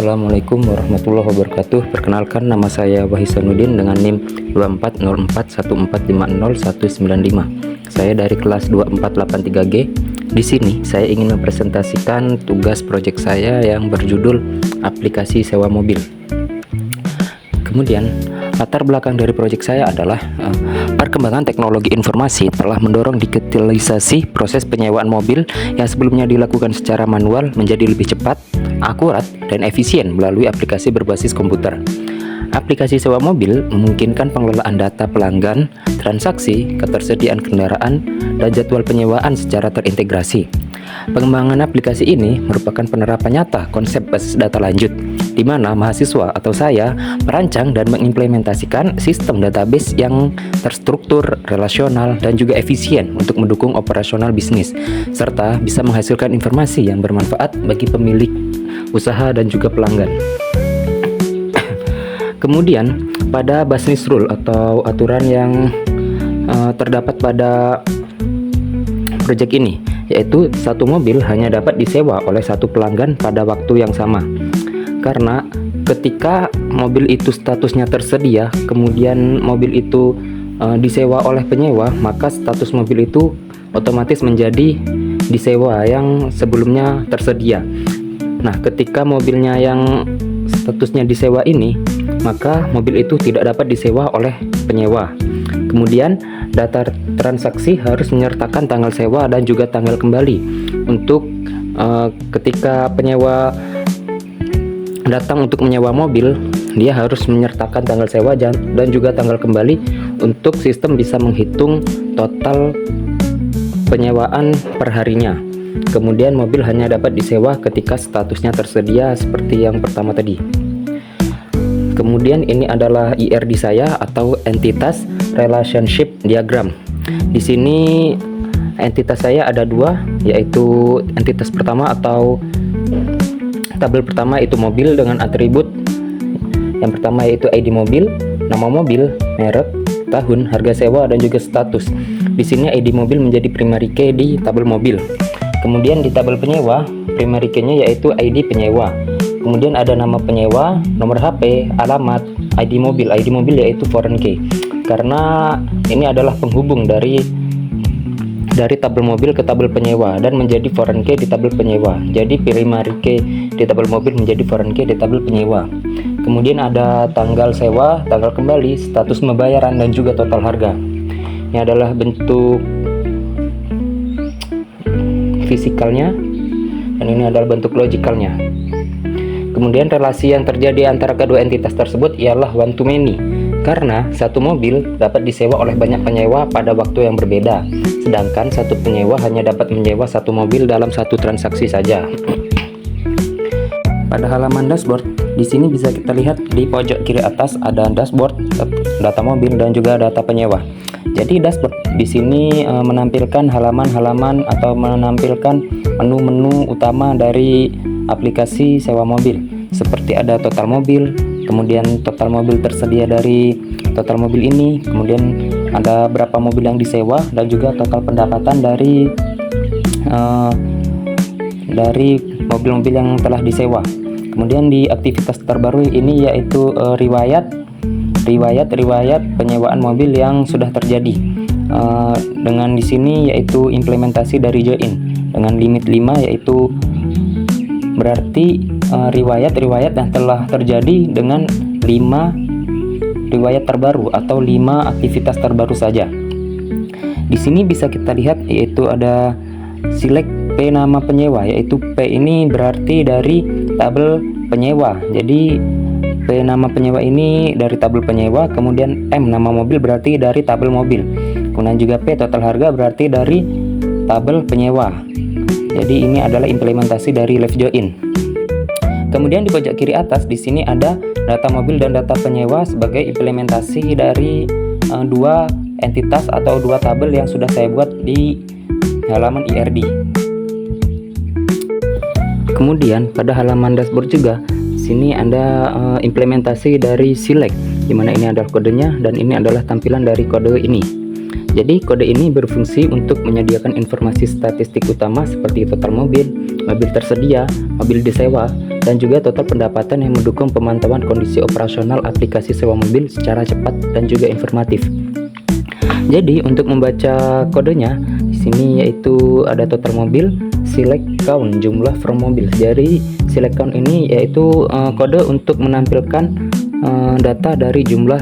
Assalamualaikum warahmatullahi wabarakatuh. Perkenalkan, nama saya Wahisanuddin dengan NIM 240414501195. Saya dari kelas 2483G. Di sini saya ingin mempresentasikan tugas proyek saya yang berjudul aplikasi sewa mobil. Kemudian latar belakang dari proyek saya adalah perkembangan teknologi informasi telah mendorong digitalisasi proses penyewaan mobil yang sebelumnya dilakukan secara manual menjadi lebih cepat, akurat, dan efisien melalui aplikasi berbasis komputer. Aplikasi sewa mobil memungkinkan pengelolaan data pelanggan, transaksi, ketersediaan kendaraan, dan jadwal penyewaan secara terintegrasi. Pengembangan aplikasi ini merupakan penerapan nyata konsep basis data lanjut, di mana mahasiswa atau saya merancang dan mengimplementasikan sistem database yang terstruktur, relasional, dan juga efisien untuk mendukung operasional bisnis, serta bisa menghasilkan informasi yang bermanfaat bagi pemilik usaha dan juga pelanggan. Kemudian, pada business rule atau aturan yang terdapat pada proyek ini, yaitu satu mobil hanya dapat disewa oleh satu pelanggan pada waktu yang sama. Karena ketika mobil itu statusnya tersedia, kemudian mobil itu disewa oleh penyewa, maka status mobil itu otomatis menjadi disewa yang sebelumnya tersedia. Nah, ketika mobilnya yang statusnya disewa ini, maka mobil itu tidak dapat disewa oleh penyewa. Kemudian data transaksi harus menyertakan tanggal sewa dan juga tanggal kembali. Untuk ketika penyewa datang untuk menyewa mobil, dia harus menyertakan tanggal sewa dan juga tanggal kembali untuk sistem bisa menghitung total penyewaan perharinya. Kemudian mobil hanya dapat disewa ketika statusnya tersedia seperti yang pertama tadi. Kemudian ini adalah IRD saya atau entitas relationship diagram. Di sini entitas saya ada dua, yaitu entitas pertama atau tabel pertama itu mobil dengan atribut. Yang pertama yaitu ID mobil, nama mobil, merek, tahun, harga sewa, dan juga status. Di sini ID mobil menjadi primary key di tabel mobil. Kemudian di tabel penyewa, primary key-nya yaitu ID penyewa. Kemudian ada nama penyewa, nomor HP, alamat, ID mobil. ID mobil yaitu foreign key. Karena ini adalah penghubung dari tabel mobil ke tabel penyewa dan menjadi foreign key di tabel penyewa. Jadi primary key di tabel mobil menjadi foreign key di tabel penyewa. Kemudian ada tanggal sewa, tanggal kembali, status pembayaran, dan juga total harga. Ini adalah bentuk fisikalnya dan ini adalah bentuk logikalnya. Kemudian relasi yang terjadi antara kedua entitas tersebut ialah one to many, karena satu mobil dapat disewa oleh banyak penyewa pada waktu yang berbeda, sedangkan satu penyewa hanya dapat menyewa satu mobil dalam satu transaksi saja. Pada halaman dashboard, di sini bisa kita lihat di pojok kiri atas ada dashboard, data mobil, dan juga data penyewa. Jadi dashboard di sini menampilkan halaman-halaman atau menampilkan menu-menu utama dari aplikasi sewa mobil, seperti ada total mobil, kemudian total mobil tersedia dari total mobil ini, kemudian ada berapa mobil yang disewa, dan juga total pendapatan dari mobil-mobil yang telah disewa. Kemudian di aktivitas terbaru ini yaitu riwayat penyewaan mobil yang sudah terjadi. Dengan di sini yaitu implementasi dari join dengan limit 5, yaitu berarti riwayat yang telah terjadi dengan 5 riwayat terbaru atau 5 aktivitas terbaru saja. Di sini bisa kita lihat yaitu ada select P nama penyewa, yaitu P ini berarti dari tabel penyewa. Jadi P nama penyewa ini dari tabel penyewa, kemudian M nama mobil berarti dari tabel mobil. Kemudian juga P total harga berarti dari tabel penyewa. Jadi ini adalah implementasi dari left join. Kemudian di pojok kiri atas di sini ada data mobil dan data penyewa sebagai implementasi dari dua entitas atau dua tabel yang sudah saya buat di halaman IRD. Kemudian pada halaman dashboard juga sini ada implementasi dari select, dimana ini adalah kodenya dan ini adalah tampilan dari kode ini. Jadi kode ini berfungsi untuk menyediakan informasi statistik utama seperti total mobil, mobil tersedia, mobil disewa, dan juga total pendapatan yang mendukung pemantauan kondisi operasional aplikasi sewa mobil secara cepat dan juga informatif. Jadi untuk membaca kodenya di sini yaitu ada total mobil, select count jumlah from mobil. Jadi select count ini yaitu kode untuk menampilkan data dari jumlah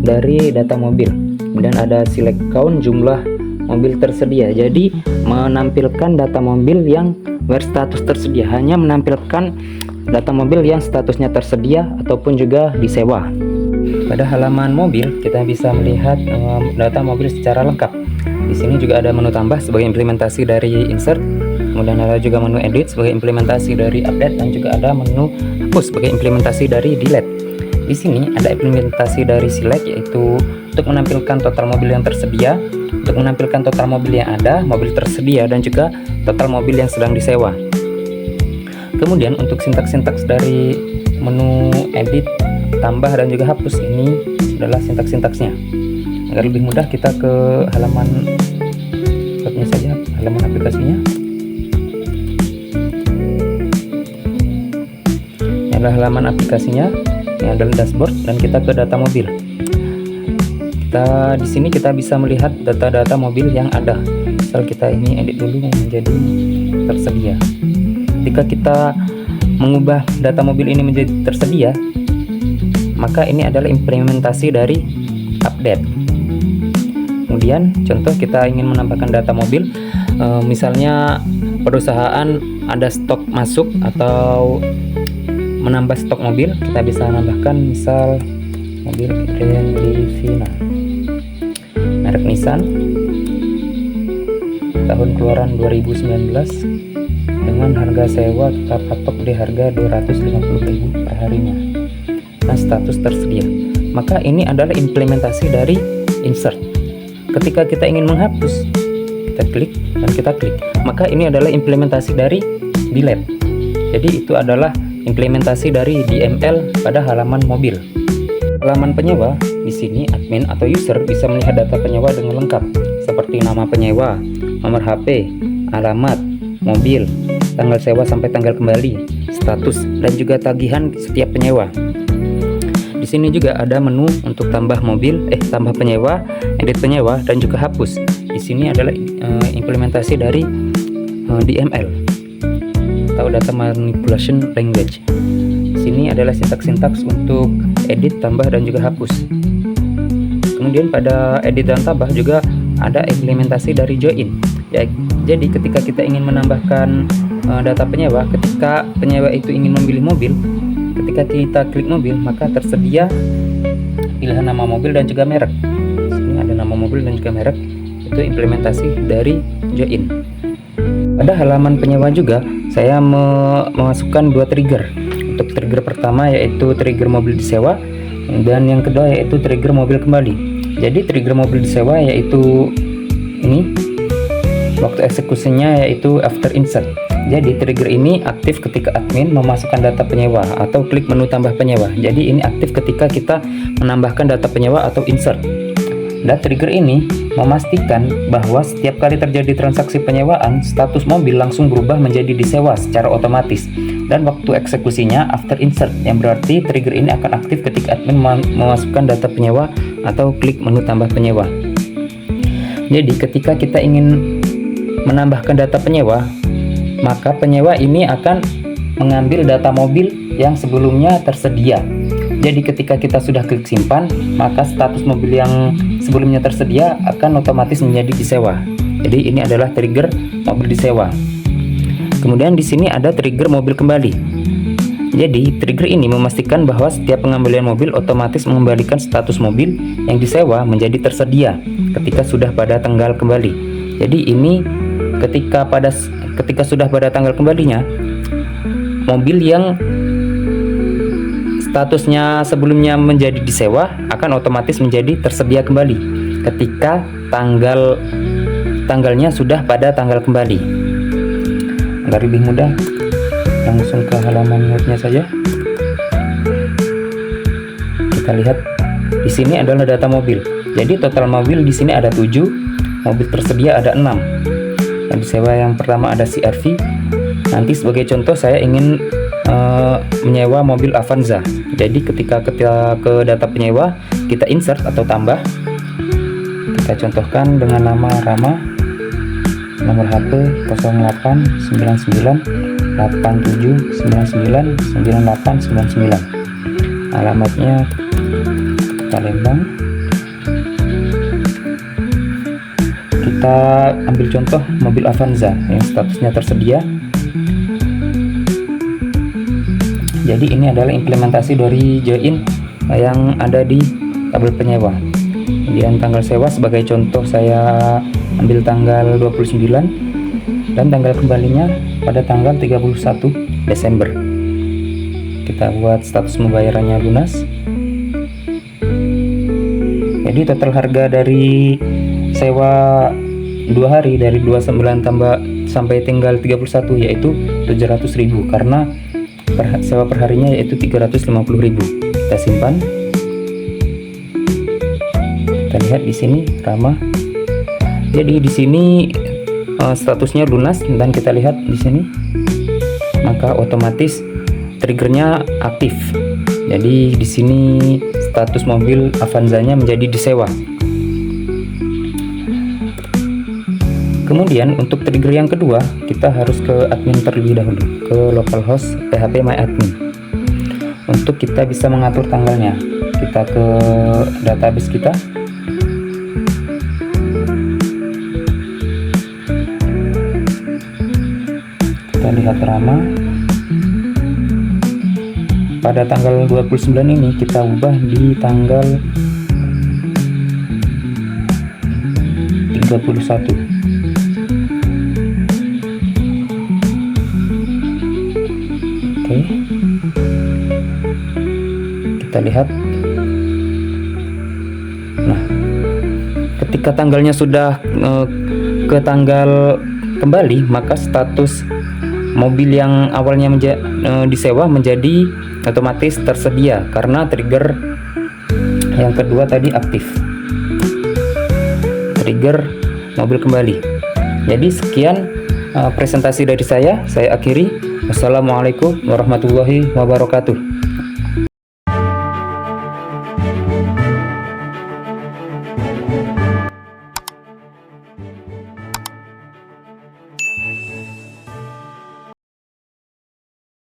dari data mobil. Kemudian ada select count jumlah mobil tersedia. Jadi menampilkan data mobil yang berstatus tersedia, hanya menampilkan data mobil yang statusnya tersedia ataupun juga disewa. Pada halaman mobil kita bisa melihat data mobil secara lengkap. Di sini juga ada menu tambah sebagai implementasi dari insert, kemudian ada juga menu edit sebagai implementasi dari update, dan juga ada menu hapus sebagai implementasi dari delete. Di sini ada implementasi dari select, yaitu untuk menampilkan total mobil yang tersedia, untuk menampilkan total mobil yang ada, mobil tersedia, dan juga total mobil yang sedang disewa. Kemudian untuk sintaks-sintaks dari menu edit, tambah, dan juga hapus, ini adalah sintaks-sintaksnya. Agar lebih mudah kita ke halaman webnya saja, halaman aplikasinya. Ini adalah halaman aplikasinya. Ini adalah dashboard dan kita ke data mobil. Di sini kita bisa melihat data-data mobil yang ada. Misal kita ini edit dulu menjadi tersedia. Ketika kita mengubah data mobil ini menjadi tersedia, maka ini adalah implementasi dari update. Kemudian contoh kita ingin menambahkan data mobil, misalnya perusahaan ada stok masuk atau menambah stok mobil, kita bisa menambahkan misal mobil Grand Livina merek Nissan tahun keluaran 2019 dengan harga sewa kita patok di harga 250.000 per harinya. Nah, status tersedia. Maka ini adalah implementasi dari insert. Ketika kita ingin menghapus, kita klik dan kita klik. Maka ini adalah implementasi dari delete. Jadi itu adalah implementasi dari DML pada halaman mobil. Halaman penyewa, di sini admin atau user bisa melihat data penyewa dengan lengkap, seperti nama penyewa, nomor HP, alamat, mobil, tanggal sewa sampai tanggal kembali, status, dan juga tagihan setiap penyewa. Di sini juga ada menu untuk tambah mobil, tambah penyewa, edit penyewa, dan juga hapus. Di sini adalah implementasi dari DML atau Data Manipulation Language. Di sini adalah sintaks-sintaks untuk edit, tambah, dan juga hapus. Kemudian pada edit dan tambah juga ada implementasi dari join. Ya, jadi ketika kita ingin menambahkan data penyewa, ketika penyewa itu ingin memilih mobil, ketika kita klik mobil, maka tersedia pilihan nama mobil dan juga merek. Di sini ada nama mobil dan juga merek. Itu implementasi dari join. Pada halaman penyewa juga saya memasukkan dua trigger. Untuk trigger pertama yaitu trigger mobil disewa, dan yang kedua yaitu trigger mobil kembali. Jadi trigger mobil disewa yaitu ini, waktu eksekusinya yaitu after insert. Jadi trigger ini aktif ketika admin memasukkan data penyewa atau klik menu tambah penyewa. Jadi ini aktif ketika kita menambahkan data penyewa atau insert. Dan trigger ini memastikan bahwa setiap kali terjadi transaksi penyewaan, status mobil langsung berubah menjadi disewa secara otomatis. Dan waktu eksekusinya after insert, yang berarti trigger ini akan aktif ketika admin memasukkan data penyewa atau klik menu tambah penyewa. Jadi ketika kita ingin menambahkan data penyewa, maka penyewa ini akan mengambil data mobil yang sebelumnya tersedia. Jadi ketika kita sudah klik simpan, maka status mobil yang sebelumnya tersedia akan otomatis menjadi disewa. Jadi ini adalah trigger mobil disewa. Kemudian di sini ada trigger mobil kembali. Jadi trigger ini memastikan bahwa setiap pengembalian mobil otomatis mengembalikan status mobil yang disewa menjadi tersedia ketika sudah pada tanggal kembali. Jadi ini ketika sudah pada tanggal kembalinya, mobil yang statusnya sebelumnya menjadi disewa akan otomatis menjadi tersedia kembali ketika tanggalnya sudah pada tanggal kembali. Agar lebih mudah, langsung ke halaman webnya saja. Kita lihat di sini adalah data mobil. Jadi total mobil di sini ada 7, mobil tersedia ada 6. Yang disewa yang pertama ada CR-V. Nanti sebagai contoh saya ingin menyewa mobil Avanza. Jadi ketika ke data penyewa kita insert atau tambah, kita contohkan dengan nama Rama, nomor HP 089987999899, alamatnya Palembang. Kita ambil contoh mobil Avanza yang statusnya tersedia. Jadi ini adalah implementasi dari join yang ada di tabel penyewa. Kemudian tanggal sewa sebagai contoh saya ambil tanggal 29 dan tanggal kembalinya pada tanggal 31 Desember. Kita buat status pembayarannya lunas. Jadi total harga dari sewa 2 hari dari 29 tambah sampai tinggal 31 yaitu 700.000, karena sewa perharinya yaitu 350.000. Kita simpan. Kita lihat di sini Rama. Jadi di sini statusnya lunas dan kita lihat di sini, maka otomatis triggernya aktif. Jadi di sini status mobil Avanzanya menjadi disewa. Kemudian untuk trigger yang kedua, kita harus ke admin terlebih dahulu, ke localhost php myadmin. Untuk kita bisa mengatur tanggalnya, kita ke database kita. Kita lihat Rama. Pada tanggal 29 ini kita ubah di tanggal 31. Kita lihat. Nah, ketika tanggalnya sudah ke tanggal kembali, maka status mobil yang awalnya disewa menjadi otomatis tersedia karena trigger yang kedua tadi aktif. Trigger mobil kembali. Jadi sekian presentasi dari saya akhiri. Wassalamualaikum warahmatullahi wabarakatuh.